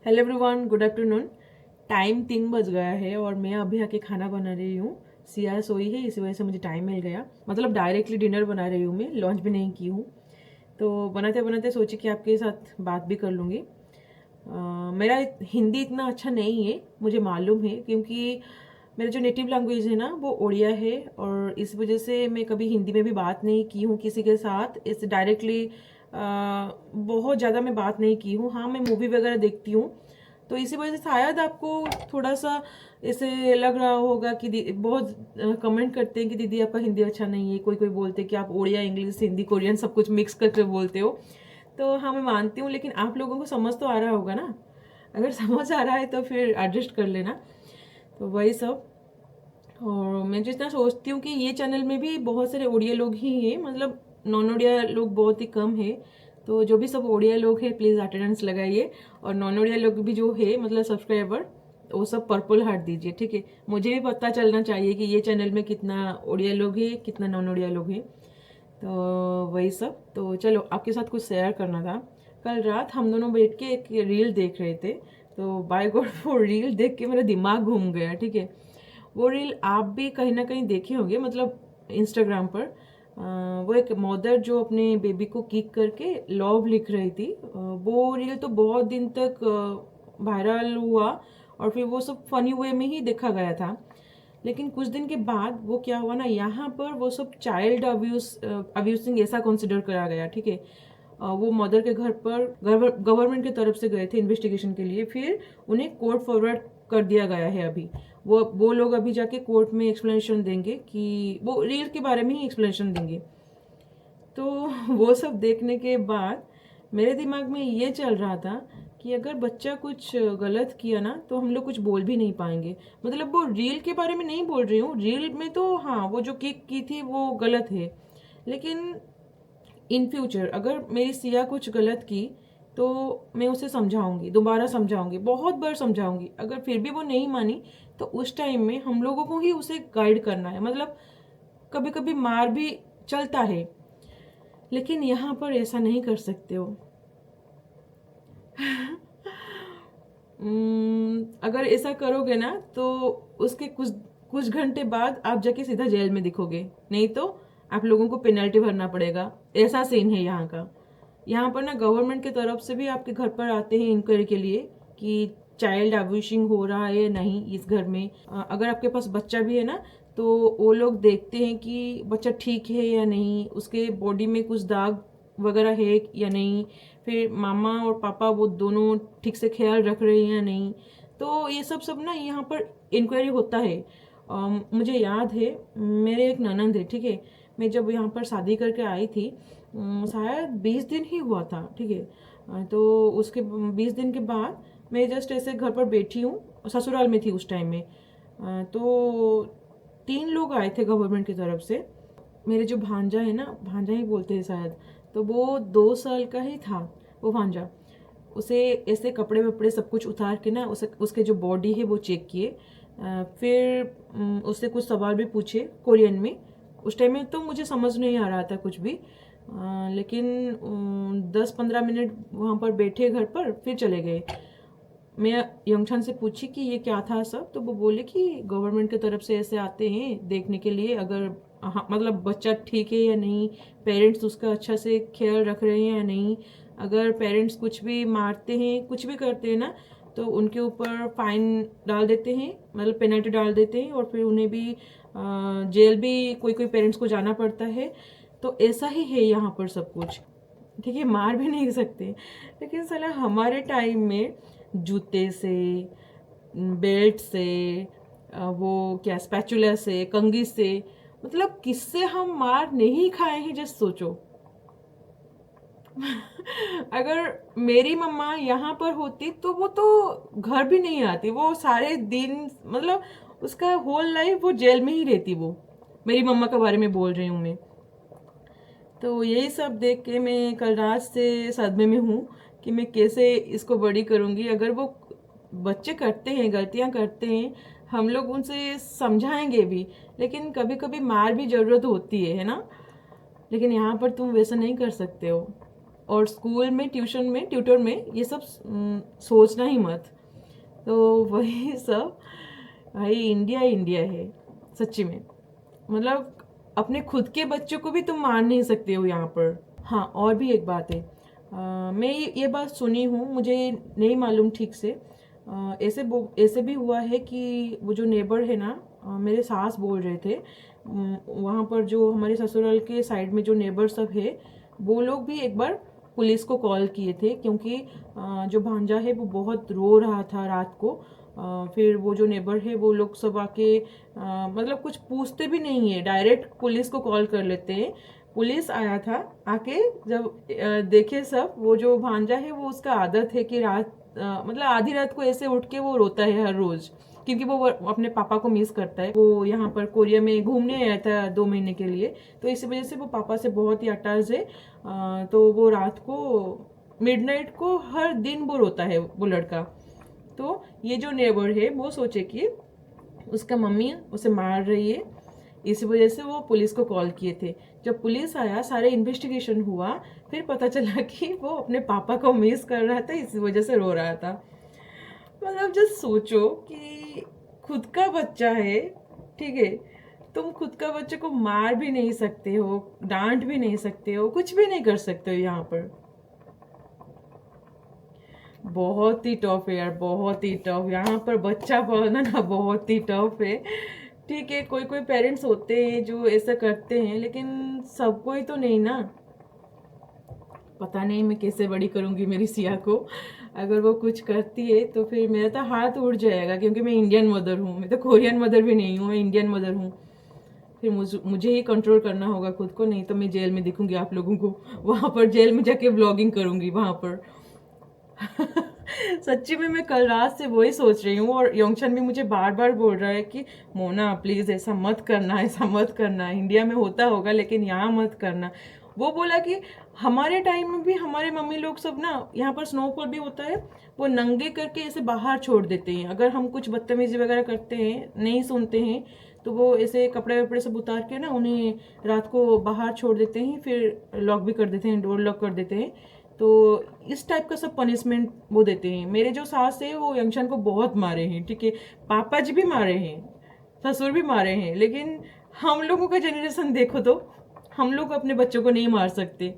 Hello everyone, good afternoon. Time 3 बज गया है और मैं अभी आके खाना बना रही हूँ। सिया सोई है, इसी वजह से मुझे टाइम मिल गया। मतलब डायरेक्टली डिनर बना रही हूँ मैं, लंच भी नहीं की हूँ। तो बनाते बनाते सोची कि आपके साथ बात भी कर लूँगी। मेरा हिंदी इतना अच्छा नहीं है, मुझे मालूम है, क्योंकि मेरा जो नेटिव लैंग्वेज है ना वो उड़िया है। और इस वजह से मैं कभी हिंदी में भी बात नहीं की हूँ किसी के साथ, इस डायरेक्टली बहुत ज़्यादा मैं बात नहीं की हूँ। हाँ, मैं मूवी वगैरह देखती हूँ, तो इसी वजह से शायद आपको थोड़ा सा ऐसे लग रहा होगा कि बहुत कमेंट करते हैं कि दीदी आपका हिंदी अच्छा नहीं है। कोई कोई बोलते हैं कि आप उड़िया, इंग्लिश, हिंदी, कोरियन सब कुछ मिक्स करके बोलते हो। तो हाँ, मैं मानती हूँ, लेकिन आप लोगों को समझ तो आ रहा होगा ना। अगर समझ आ रहा है तो फिर एडजस्ट कर लेना। तो वही सब। और मैं जितना सोचती हूँ कि ये चैनल में भी बहुत सारे उड़िया लोग ही हैं, मतलब नॉन उड़िया लोग बहुत ही कम है। तो जो भी सब उड़िया लोग हैं प्लीज़ अटेंडेंस लगाइए, और नॉन उड़िया लोग भी जो है मतलब सब्सक्राइबर, वो सब पर्पल हार्ट दीजिए, ठीक है। मुझे भी पता चलना चाहिए कि ये चैनल में कितना उड़िया लोग हैं, कितना नॉन उड़िया लोग हैं। तो वही सब। तो चलो, आपके साथ कुछ शेयर करना था। कल रात हम दोनों बैठ के एक रील देख रहे थे, तो बाय गॉड वो रील देख के मेरा दिमाग घूम गया, ठीक है। वो रील आप भी कहीं ना कहीं देखे होंगे, मतलब इंस्टाग्राम पर। वो एक मदर जो अपने बेबी को किक करके लव लिख रही थी। वो रील तो बहुत दिन तक वायरल हुआ, और फिर वो सब फनी वे में ही देखा गया था। लेकिन कुछ दिन के बाद वो क्या हुआ ना, यहाँ पर वो सब चाइल्ड अब्यूसिंग ऐसा कंसिडर करा गया, ठीक है। वो मदर के घर पर गवर्नमेंट की तरफ से गए थे इन्वेस्टिगेशन के लिए, फिर उन्हें कोर्ट फॉरवर्ड कर दिया गया है अभी। वो लोग अभी जाके कोर्ट में एक्सप्लेनेशन देंगे, कि वो रील के बारे में ही एक्सप्लेनेशन देंगे। तो वो सब देखने के बाद मेरे दिमाग में ये चल रहा था कि अगर बच्चा कुछ गलत किया ना तो हम लोग कुछ बोल भी नहीं पाएंगे। मतलब वो रील के बारे में नहीं बोल रही हूँ, रील में तो हाँ वो जो किक की थी वो गलत है, लेकिन इन फ्यूचर अगर मेरी सिया कुछ गलत की तो मैं उसे समझाऊंगी, दोबारा समझाऊंगी, बहुत बार समझाऊंगी। अगर फिर भी वो नहीं मानी तो उस टाइम में हम लोगों को ही उसे गाइड करना है। मतलब कभी कभी मार भी चलता है, लेकिन यहाँ पर ऐसा नहीं कर सकते हो। अगर ऐसा करोगे ना तो उसके कुछ कुछ घंटे बाद आप जाके सीधा जेल में दिखोगे, नहीं तो आप लोगों को पेनल्टी भरना पड़ेगा। ऐसा सीन है यहाँ का। यहाँ पर ना गवर्नमेंट की तरफ से भी आपके घर पर आते हैं इंक्वायरी के लिए कि चाइल्ड अब्यूसिंग हो रहा है या नहीं इस घर में। अगर आपके पास बच्चा भी है ना, तो वो लोग देखते हैं कि बच्चा ठीक है या नहीं, उसके बॉडी में कुछ दाग वगैरह है या नहीं, फिर मामा और पापा वो दोनों ठीक से ख्याल रख रहे हैं या नहीं। तो ये सब सब ना यहाँ पर इंक्वायरी होता है। मुझे याद है, मेरे एक ननंद है, ठीक है। मैं जब यहाँ पर शादी करके आई थी, शायद 20 दिन ही हुआ था, ठीक है। तो उसके 20 दिन के बाद मैं जस्ट ऐसे घर पर बैठी हूँ, ससुराल में थी उस टाइम में। तो 3 लोग आए थे गवर्नमेंट की तरफ से। मेरे जो भांजा है ना, भांजा ही बोलते हैं शायद, तो वो 2 साल का ही था वो भांजा। उसे ऐसे कपड़े वपड़े सब कुछ उतार के ना उसे, उसके जो बॉडी है वो चेक किए। फिर उससे कुछ सवाल भी पूछे कोरियन में। उस टाइम में तो मुझे समझ नहीं आ रहा था कुछ भी, लेकिन 10-15 मिनट वहाँ पर बैठे घर पर, फिर चले गए। मैं यंगछन से पूछी कि ये क्या था सब, तो वो बोले कि गवर्नमेंट की तरफ से ऐसे आते हैं देखने के लिए, अगर हाँ मतलब बच्चा ठीक है या नहीं, पेरेंट्स उसका अच्छा से ख्याल रख रहे हैं या नहीं। अगर पेरेंट्स कुछ भी मारते हैं, कुछ भी करते हैं ना, तो उनके ऊपर फाइन डाल देते हैं, मतलब पेनल्टी डाल देते हैं, और फिर उन्हें भी जेल भी कोई कोई पेरेंट्स को जाना पड़ता है। तो ऐसा ही है यहाँ पर सब कुछ, ठीक है। मार भी नहीं सकते। लेकिन साला हमारे टाइम में जूते से, बेल्ट से, वो क्या स्पैचुला से, कंघी से, मतलब किससे हम मार नहीं खाए हैं, जस्ट सोचो। अगर मेरी मम्मा यहाँ पर होती तो वो तो घर भी नहीं आती, वो सारे दिन मतलब उसका होल लाइफ वो जेल में ही रहती। वो मेरी मम्मा के बारे में बोल रही हूँ मैं। तो यही सब देख के मैं कल रात से सदमे में हूँ कि मैं कैसे इसको बड़ी करूँगी। अगर वो बच्चे करते हैं, गलतियाँ करते हैं, हम लोग उनसे समझाएंगे भी, लेकिन कभी कभी मार भी ज़रूरत होती है ना। लेकिन यहाँ पर तुम वैसा नहीं कर सकते हो। और स्कूल में, ट्यूशन में, ट्यूटर में ये सब सोचना ही मत। तो वही सब, भाई इंडिया इंडिया है सच्ची में। मतलब अपने खुद के बच्चों को भी तुम मान नहीं सकते हो यहाँ पर। हाँ, और भी एक बात है, मैं ये बात सुनी हूँ, मुझे नहीं मालूम ठीक से। ऐसे भी हुआ है कि वो जो नेबर है ना, मेरे सास बोल रहे थे, वहाँ पर जो हमारे ससुराल के साइड में जो नेबर सब है, वो लोग भी एक बार पुलिस को कॉल किए थे, क्योंकि जो भांजा है वो बहुत रो रहा था रात को। फिर वो जो नेबर है वो लोग सब आके मतलब कुछ पूछते भी नहीं है, डायरेक्ट पुलिस को कॉल कर लेते हैं। पुलिस आया था, आके जब देखे सब, वो जो भांजा है वो उसका आदत है कि रात मतलब आधी रात को ऐसे उठ के वो रोता है हर रोज, क्योंकि वो अपने पापा को मिस करता है। वो यहाँ पर कोरिया में घूमने आया था 2 महीने के लिए, तो इसी वजह से वो पापा से बहुत ही अटैच है। तो वो रात को मिडनाइट को हर दिन वो रोता है वो लड़का। तो ये जो नेबर है वो सोचे कि उसका मम्मी उसे मार रही है, इस वजह से वो पुलिस को कॉल किए थे। जब पुलिस आया, सारे इन्वेस्टिगेशन हुआ, फिर पता चला कि वो अपने पापा को मिस कर रहा था, इसी वजह से रो रहा था। मतलब जस्ट सोचो कि खुद का बच्चा है, ठीक है, तुम खुद का बच्चे को मार भी नहीं सकते हो, डांट भी नहीं सकते हो, कुछ भी नहीं कर सकते हो यहाँ पर। बहुत ही टफ है यार, बहुत ही टफ। यहाँ पर बच्चा पालना ना बहुत ही टफ है। ठीक है, कोई कोई पेरेंट्स होते हैं जो ऐसा करते हैं, लेकिन सब कोई तो नहीं ना। पता नहीं मैं कैसे बड़ी करूँगी मेरी सिया को। अगर वो कुछ करती है तो फिर मेरा तो हाथ उड़ जाएगा, क्योंकि मैं इंडियन मदर हूँ। मैं तो कोरियन मदर भी नहीं हूँ, मैं इंडियन मदर हूँ। फिर मुझे ही कंट्रोल करना होगा खुद को, नहीं तो मैं जेल में दिखूंगी आप लोगों को। वहाँ पर जेल में जाके ब्लॉगिंग करूंगी वहाँ पर। सच्ची में मैं कल रात से वही सोच रही हूँ, और योंगशन भी मुझे बार बार बोल रहा है कि मोना प्लीज ऐसा मत करना, ऐसा मत करना, इंडिया में होता होगा लेकिन यहाँ मत करना। वो बोला कि हमारे टाइम में भी हमारे मम्मी लोग सब ना, यहाँ पर स्नोफॉल भी होता है, वो नंगे करके ऐसे बाहर छोड़ देते हैं। अगर हम कुछ बदतमीजी वगैरह करते हैं, नहीं सुनते हैं, तो वो ऐसे कपड़े वपड़े सब उतार के ना उन्हें रात को बाहर छोड़ देते हैं, फिर लॉक भी कर देते हैं, डोर लॉक कर देते हैं। तो इस टाइप का सब पनिशमेंट वो देते हैं। मेरे जो सास है वो यंगशन को बहुत मारे हैं, ठीक है, पापा जी भी मारे हैं, ससुर भी मारे हैं, लेकिन हम लोगों का जनरेशन देखो तो हम लोग अपने बच्चों को नहीं मार सकते।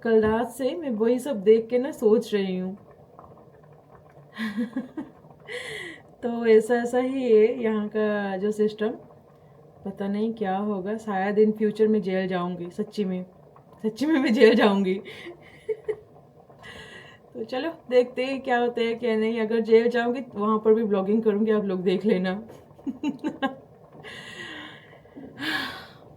कल रात से मैं वही सब देख के ना सोच रही हूँ। तो ऐसा ऐसा ही है यहाँ का जो सिस्टम। पता नहीं क्या होगा, शायद इन फ्यूचर में जेल जाऊंगी, सच्ची में, सच्ची में मैं जेल जाऊंगी। तो चलो देखते हैं क्या होता है क्या नहीं। अगर जेल जाऊंगी वहां पर भी ब्लॉगिंग करूंगी, आप लोग देख लेना।